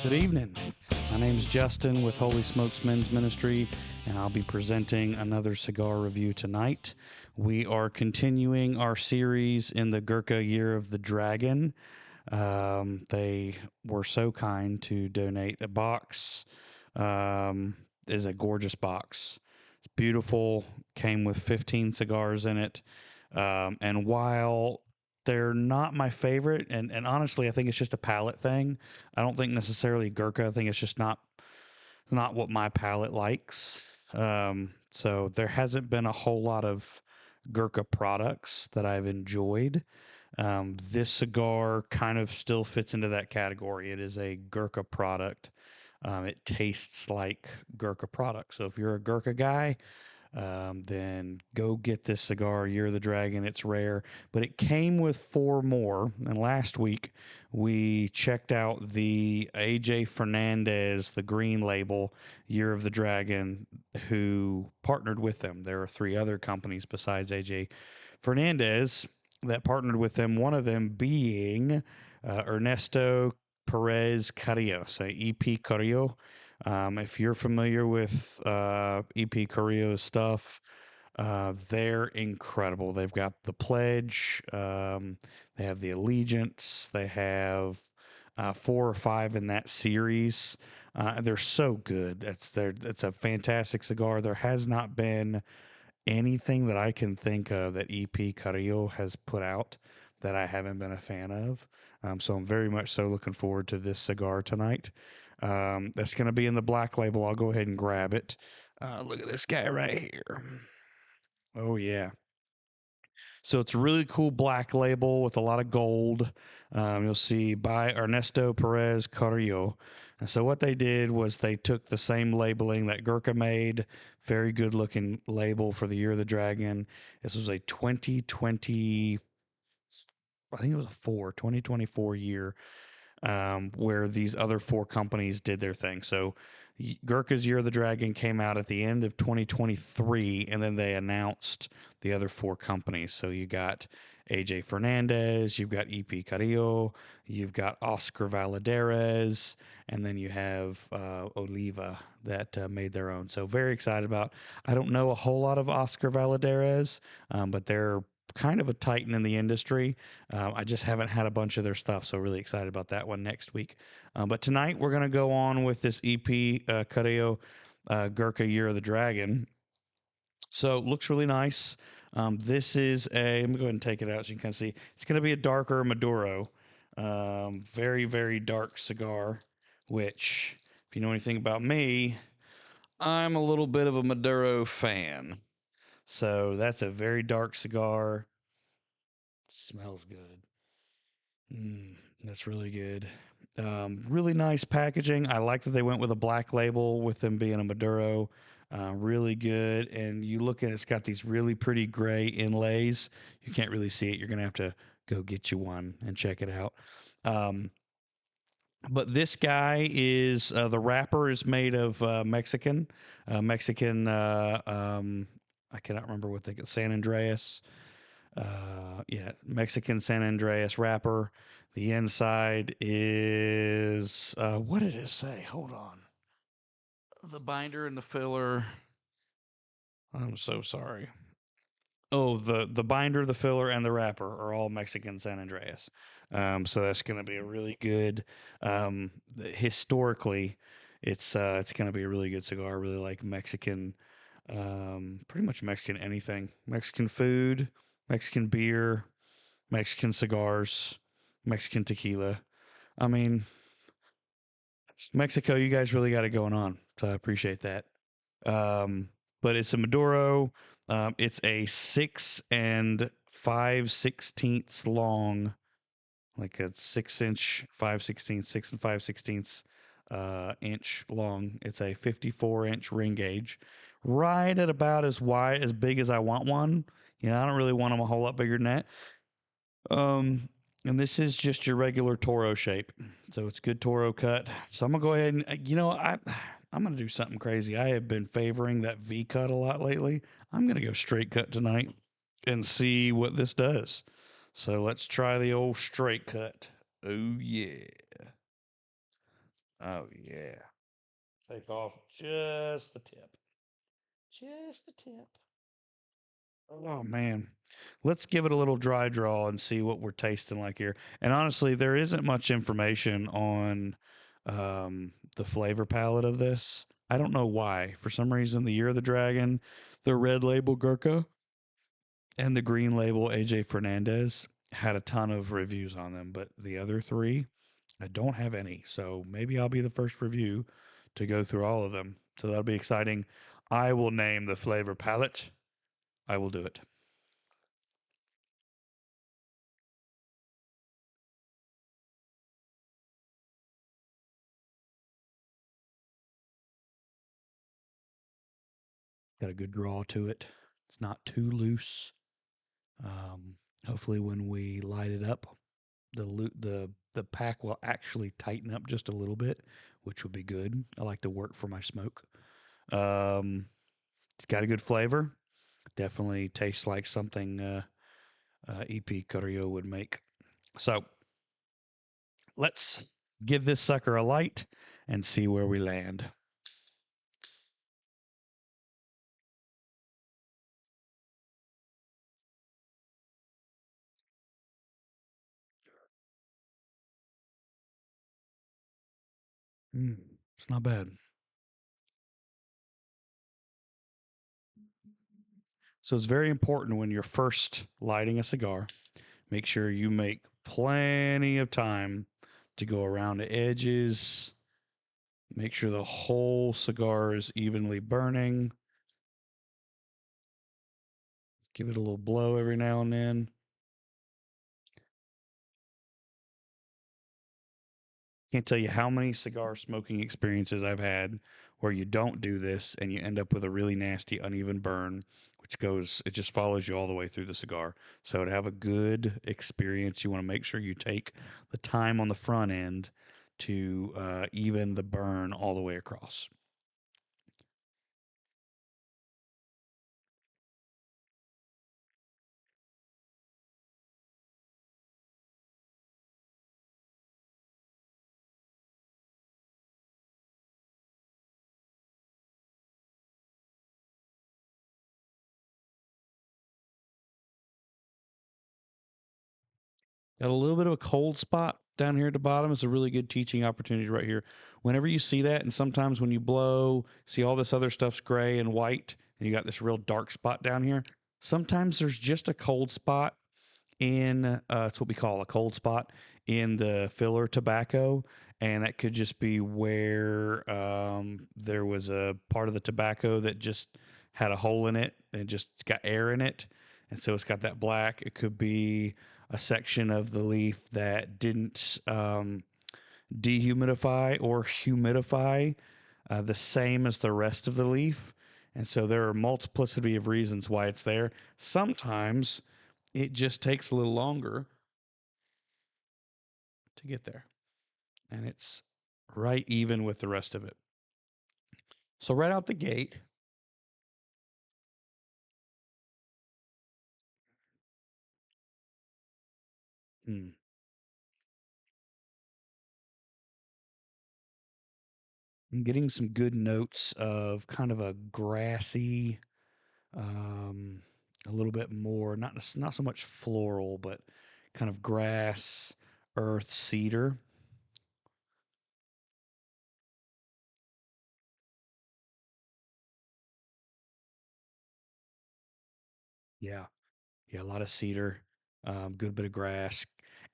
Good evening. My name is Justin with Holy Smokes Men's Ministry, and I'll be presenting another cigar review tonight. We are continuing our series in the Gurkha Year of the Dragon. They were so kind to donate a box. Is a gorgeous box. It's beautiful. Came with 15 cigars in it. And while they're not my favorite, and honestly, I think it's just a palate thing. I don't think necessarily Gurkha. I think it's just not what my palate likes. So there hasn't been a whole lot of Gurkha products that I've enjoyed. This cigar kind of still fits into that category. It is a Gurkha product. It tastes like Gurkha product. So if you're a Gurkha guy, then go get this cigar, Year of the Dragon. It's rare, but it came with four more. And last week we checked out the AJ Fernandez, the green label, Year of the Dragon, who partnered with them. There are three other companies besides AJ Fernandez that partnered with them, one of them being Ernesto Perez Carrillo, so EP Carrillo. If you're familiar with EP Carillo's stuff, they're incredible. They've got the Pledge, they have the Allegiance, they have four or five in that series. They're so good. It's a fantastic cigar. There has not been anything that I can think of that EP Carillo has put out that I haven't been a fan of. So I'm very much so looking forward to this cigar tonight. That's going to be in the black label. I'll go ahead and grab it. Look at this guy right here. Oh, yeah. So it's a really cool black label with a lot of gold. You'll see by Ernesto Perez Carrillo. And so what they did was they took the same labeling that Gurkha made. Very good looking label for the Year of the Dragon. This was a 2020, I think it was a 2024 year, where these other four companies did their thing. So Gurkha's Year of the Dragon came out at the end of 2023, and then they announced the other four companies. So you got AJ Fernandez, you've got EP Carrillo, you've got Oscar Valadares, and then you have Oliva that made their own. So very excited about. I don't know a whole lot of Oscar Valadares, but they're kind of a titan in the industry. I just haven't had a bunch of their stuff, so really excited about that one next week. But tonight we're going to go on with this EP Carrillo Gurkha Year of the Dragon. So looks really nice. This is a, let me go ahead and take it out so you can kind of see. It's going to be a darker Maduro. Very, very dark cigar, which, if you know anything about me, I'm a little bit of a Maduro fan. So that's a very dark cigar. Smells good. That's really good. Really nice packaging. I like that they went with a black label with them being a Maduro. Really good. And you look at it, it's got these really pretty gray inlays. You can't really see it. You're going to have to go get you one and check it out. But this guy is the wrapper is made of Mexican. I cannot remember what they get. San Andreas. Yeah, Mexican San Andreas wrapper. The inside is what did it say? Hold on. The binder and the filler. I'm so sorry. Oh, the binder, the filler, and the wrapper are all Mexican San Andreas. So that's going to be a really good. Historically, it's going to be a really good cigar. I really like Mexican, pretty much Mexican anything, Mexican food, Mexican beer, Mexican cigars, Mexican tequila. I mean, Mexico, you guys really got it going on. So I appreciate that. But it's a Maduro. It's a 6 and 5/16 long, like a 6 inch, 5/16, 6 and 5/16 inch long. It's a 54-inch ring gauge, right at about as wide, as big as I want one. You know, I don't really want them a whole lot bigger than that. Um, and this is just your regular Toro shape. So it's good Toro cut. So I'm gonna go ahead and I'm gonna do something crazy. I have been favoring that V cut a lot lately. I'm gonna go straight cut tonight and see what this does. So let's try the old straight cut. Oh yeah. Oh yeah. Take off just the tip. Just the tip. Oh man. Let's give it a little dry draw and see what we're tasting like here. And honestly, there isn't much information on the flavor palette of this. I don't know why. For some reason, the Year of the Dragon, the red label Gurkha, and the green label AJ Fernandez had a ton of reviews on them, but the other three, I don't have any. So maybe I'll be the first review to go through all of them. So that'll be exciting. I will name the flavor palette. I will do it. Got a good draw to it. It's not too loose. Hopefully, when we light it up, the pack will actually tighten up just a little bit, which would be good. I like to work for my smoke. Um, it's got a good flavor. Definitely tastes like something EP Carillo would make. So let's give this sucker a light and see where we land. Mm, it's not bad. So it's very important when you're first lighting a cigar, make sure you make plenty of time to go around the edges. Make sure the whole cigar is evenly burning. Give it a little blow every now and then. Can't tell you how many cigar smoking experiences I've had where you don't do this and you end up with a really nasty uneven burn, which goes, it just follows you all the way through the cigar. So to have a good experience, you want to make sure you take the time on the front end to even the burn all the way across. Got a little bit of a cold spot down here at the bottom. It's a really good teaching opportunity right here. Whenever you see that, and sometimes when you blow, see all this other stuff's gray and white, and you got this real dark spot down here. Sometimes there's just a cold spot in it's what we call a cold spot in the filler tobacco, and that could just be where there was a part of the tobacco that just had a hole in it and just got air in it, and so it's got that black. It could be a section of the leaf that didn't dehumidify or humidify the same as the rest of the leaf. And so there are a multiplicity of reasons why it's there. Sometimes it just takes a little longer to get there, and it's right even with the rest of it. So, right out the gate, hmm, I'm getting some good notes of kind of a grassy, um, a little bit more, not so much floral, but kind of grass, earth, cedar. Yeah. Yeah, a lot of cedar, good bit of grass.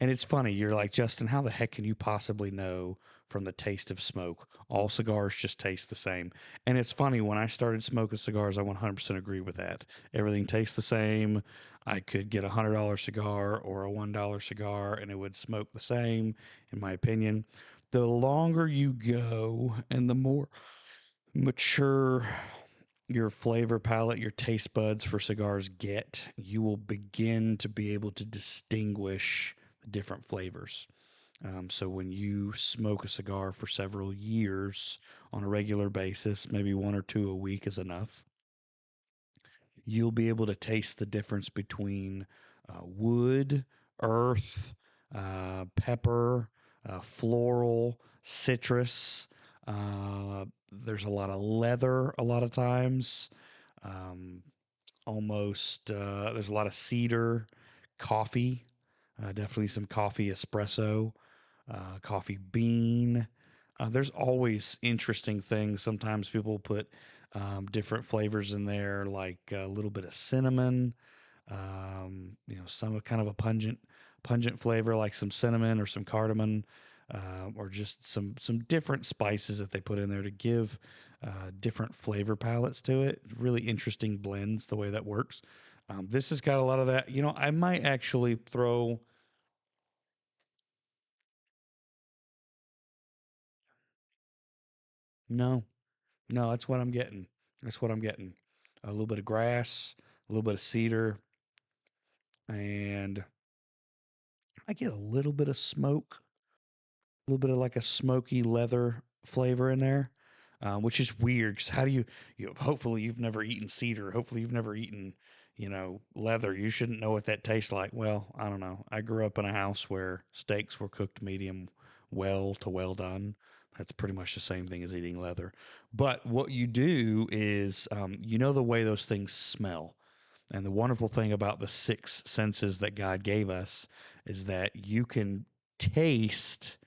And it's funny, you're like, Justin, how the heck can you possibly know from the taste of smoke? All cigars just taste the same. And it's funny, when I started smoking cigars, I 100% agree with that. Everything tastes the same. I could get a $100 cigar or a $1 cigar, and it would smoke the same, in my opinion. The longer you go and the more mature your flavor palette, your taste buds for cigars get, you will begin to be able to distinguish the different flavors. So when you smoke a cigar for several years on a regular basis, maybe one or two a week is enough, you'll be able to taste the difference between wood, earth, pepper, floral, citrus. There's a lot of leather a lot of times. Um, almost there's a lot of cedar, coffee, definitely some coffee espresso, coffee bean. There's always interesting things. Sometimes people put different flavors in there, like a little bit of cinnamon, some kind of a pungent flavor like some cinnamon or some cardamom, or just some different spices that they put in there to give different flavor palettes to it. Really interesting blends the way that works. This has got a lot of that. I might actually throw. No, no, that's what I'm getting. That's what I'm getting. A little bit of grass, a little bit of cedar, and I get a little bit of smoke, a little bit of like a smoky leather flavor in there, which is weird. Because how do hopefully you've never eaten cedar. Hopefully you've never eaten, leather. You shouldn't know what that tastes like. Well, I don't know. I grew up in a house where steaks were cooked medium well to well done. That's pretty much the same thing as eating leather. But what you do is, the way those things smell. And the wonderful thing about the six senses that God gave us is that you can taste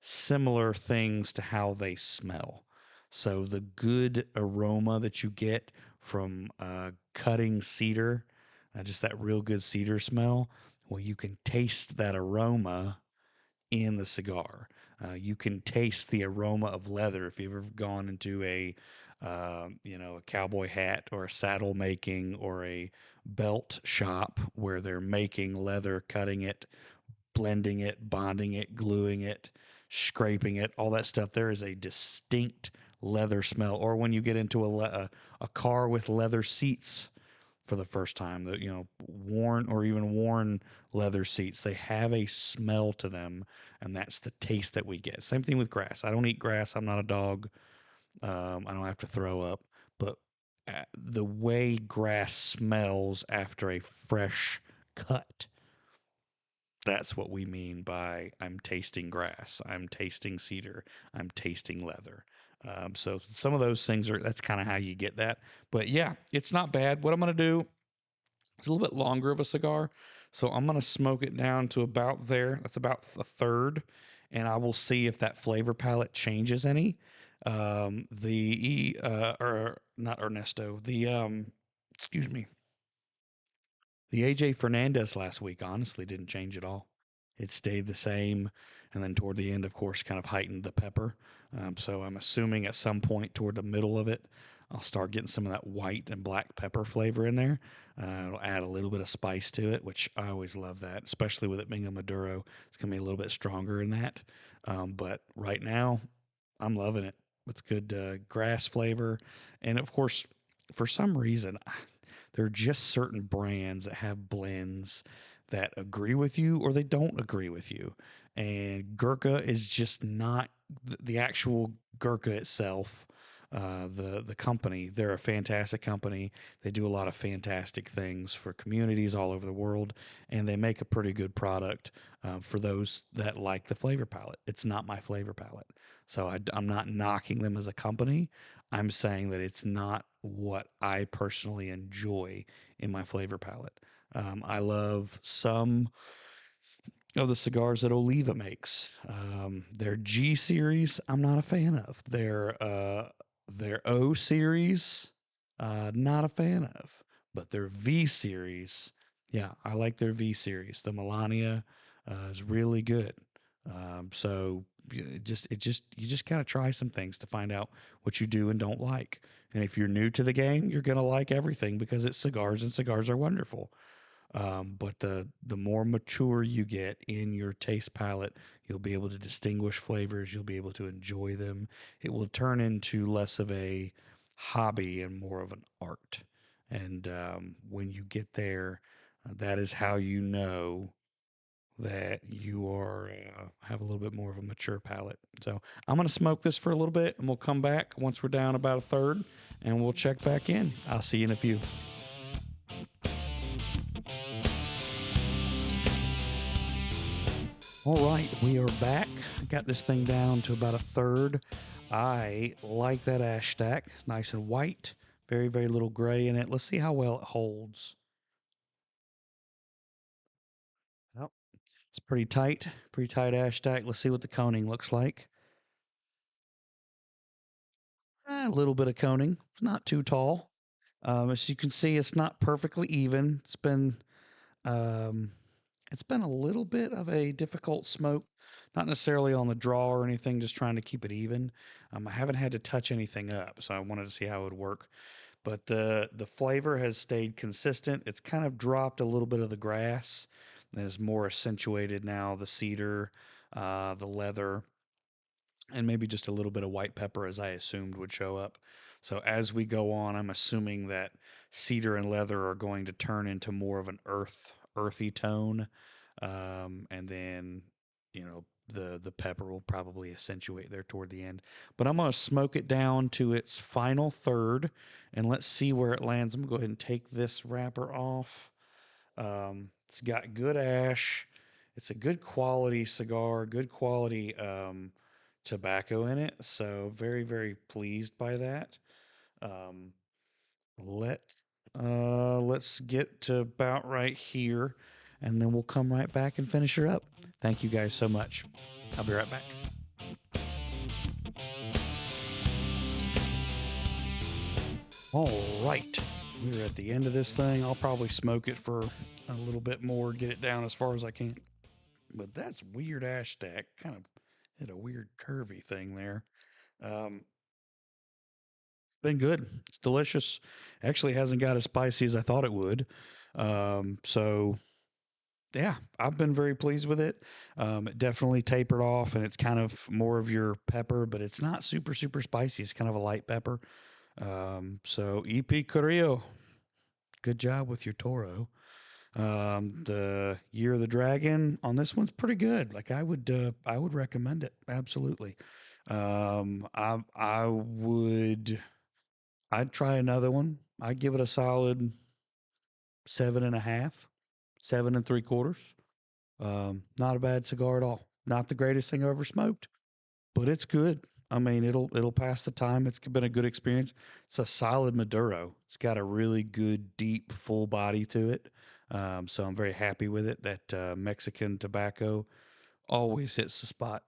similar things to how they smell. So the good aroma that you get from cutting cedar, just that real good cedar smell, well, you can taste that aroma in the cigar. You can taste the aroma of leather if you've ever gone into a cowboy hat or a saddle making or a belt shop where they're making leather, cutting it, blending it, bonding it, gluing it, scraping it, all that stuff. There is a distinct leather smell. Or when you get into a car with leather seats for the first time, that worn or even worn leather seats, they have a smell to them, and that's the taste that we get. Same thing with grass. I don't eat grass. I'm not a dog. I don't have to throw up, but the way grass smells after a fresh cut, that's what we mean by I'm tasting grass, I'm tasting cedar, I'm tasting leather. So some of those things that's kind of how you get that. But yeah, it's not bad. What I'm going to do, it's a little bit longer of a cigar. So I'm going to smoke it down to about there. That's about a third. And I will see if that flavor palette changes any. Or not Ernesto, excuse me, the AJ Fernandez last week honestly didn't change at all. It stayed the same, and then toward the end, of course, kind of heightened the pepper. So I'm assuming at some point toward the middle of it, I'll start getting some of that white and black pepper flavor in there. It'll add a little bit of spice to it, which I always love that, especially with it being a Maduro. It's going to be a little bit stronger in that. But right now, I'm loving it. With good grass flavor. And of course, for some reason, there are just certain brands that have blends that agree with you or they don't agree with you. And Gurkha is just not the actual Gurkha itself. The company, they're a fantastic company. They do a lot of fantastic things for communities all over the world, and they make a pretty good product for those that like the flavor palette. It's not my flavor palette, so I'm not knocking them as a company. I'm saying that it's not what I personally enjoy in my flavor palette. I love some of the cigars that Oliva makes. Their G series, I'm not a fan of. Their O series, not a fan of. But their V series, yeah, I like their V series. The Melania is really good. So you just kind of try some things to find out what you do and don't like. And if you're new to the game, you're gonna like everything because it's cigars and cigars are wonderful. But the more mature you get in your taste palette, you'll be able to distinguish flavors. You'll be able to enjoy them. It will turn into less of a hobby and more of an art. And when you get there, that is how you know that you are have a little bit more of a mature palate. So I'm going to smoke this for a little bit, and we'll come back once we're down about a third, and we'll check back in. I'll see you in a few. All right, we are back. I got this thing down to about a third. I like that ash stack. It's nice and white. Very, very little gray in it. Let's see how well it holds. Yep. It's pretty tight ash stack. Let's see what the coning looks like. A little bit of coning. It's not too tall. As you can see, it's not perfectly even. Um, it's been a little bit of a difficult smoke, not necessarily on the draw or anything, just trying to keep it even. I haven't had to touch anything up, so I wanted to see how it would work. But the flavor has stayed consistent. It's kind of dropped a little bit of the grass that is more accentuated now. The cedar, the leather, and maybe just a little bit of white pepper, as I assumed would show up. So as we go on, I'm assuming that cedar and leather are going to turn into more of an earthy tone, and then the pepper will probably accentuate there toward the end. But I'm gonna smoke it down to its final third, and let's see where it lands. I'm gonna go ahead and take this wrapper off. It's got good ash. It's a good quality cigar, good quality tobacco in it. So very, very pleased by that. Um, let let's get to about right here, and then we'll come right back and finish her up. Thank you guys so much. I'll be right back. All right, we're at the end of this thing. I'll probably smoke it for a little bit more, get it down as far as I can. But that's weird ash stack. Kind of hit a weird curvy thing there. Um, it's been good. It's delicious. Actually, hasn't got as spicy as I thought it would. So yeah, I've been very pleased with it. It definitely tapered off, and it's kind of more of your pepper, but it's not super super spicy. It's kind of a light pepper. So EP Carillo, good job with your Toro. The Year of the Dragon on this one's pretty good. Like I would recommend it absolutely. I would I'd try another one. I'd give it a solid 7.5, 7 3/4. Not a bad cigar at all. Not the greatest thing I've ever smoked, but it's good. I mean, it'll pass the time. It's been a good experience. It's a solid Maduro. It's got a really good, deep, full body to it. So I'm very happy with it. That Mexican tobacco always hits the spot.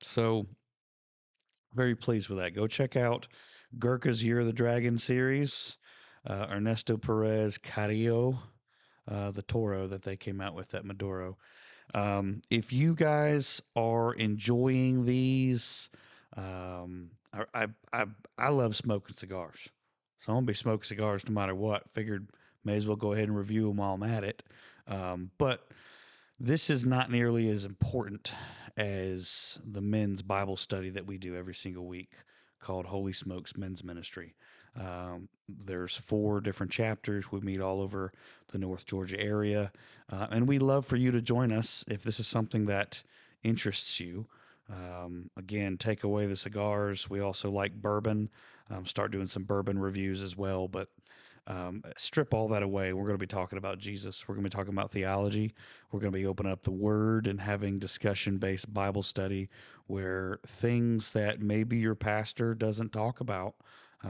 So very pleased with that. Go check out Gurkha's Year of the Dragon series. Ernesto Perez Carillo, the Toro that they came out with, that Maduro. If you guys are enjoying these, I love smoking cigars. So I'm gonna be smoking cigars no matter what. Figured may as well go ahead and review them while I'm at it. But this is not nearly as important as the men's Bible study that we do every single week called Holy Smokes Men's Ministry. There's 4 different chapters. We meet all over the North Georgia area. And we love for you to join us if this is something that interests you. Again, take away the cigars. We also like bourbon. Start doing some bourbon reviews as well. But strip all that away. We're going to be talking about Jesus. We're going to be talking about theology. We're going to be opening up the Word and having discussion based Bible study where things that maybe your pastor doesn't talk about,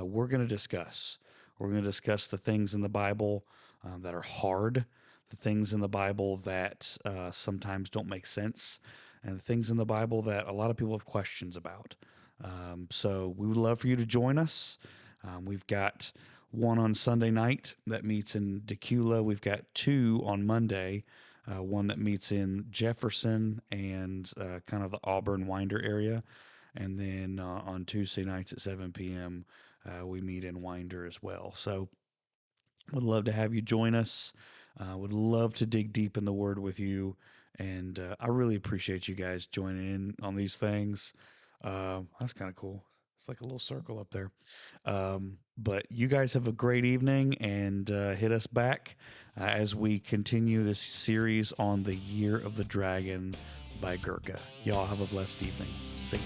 we're going to discuss. We're going to discuss the things in the Bible that are hard, the things in the Bible that sometimes don't make sense, and the things in the Bible that a lot of people have questions about. So we would love for you to join us. We've got one on Sunday night that meets in Decula. We've got 2 on Monday. One that meets in Jefferson and kind of the Auburn Winder area. And then on Tuesday nights at 7 p.m., we meet in Winder as well. So would love to have you join us. Would love to dig deep in the Word with you. And I really appreciate you guys joining in on these things. That's kind of cool. It's like a little circle up there. But you guys have a great evening and hit us back as we continue this series on the Year of the Dragon by Gurkha. Y'all have a blessed evening. See ya.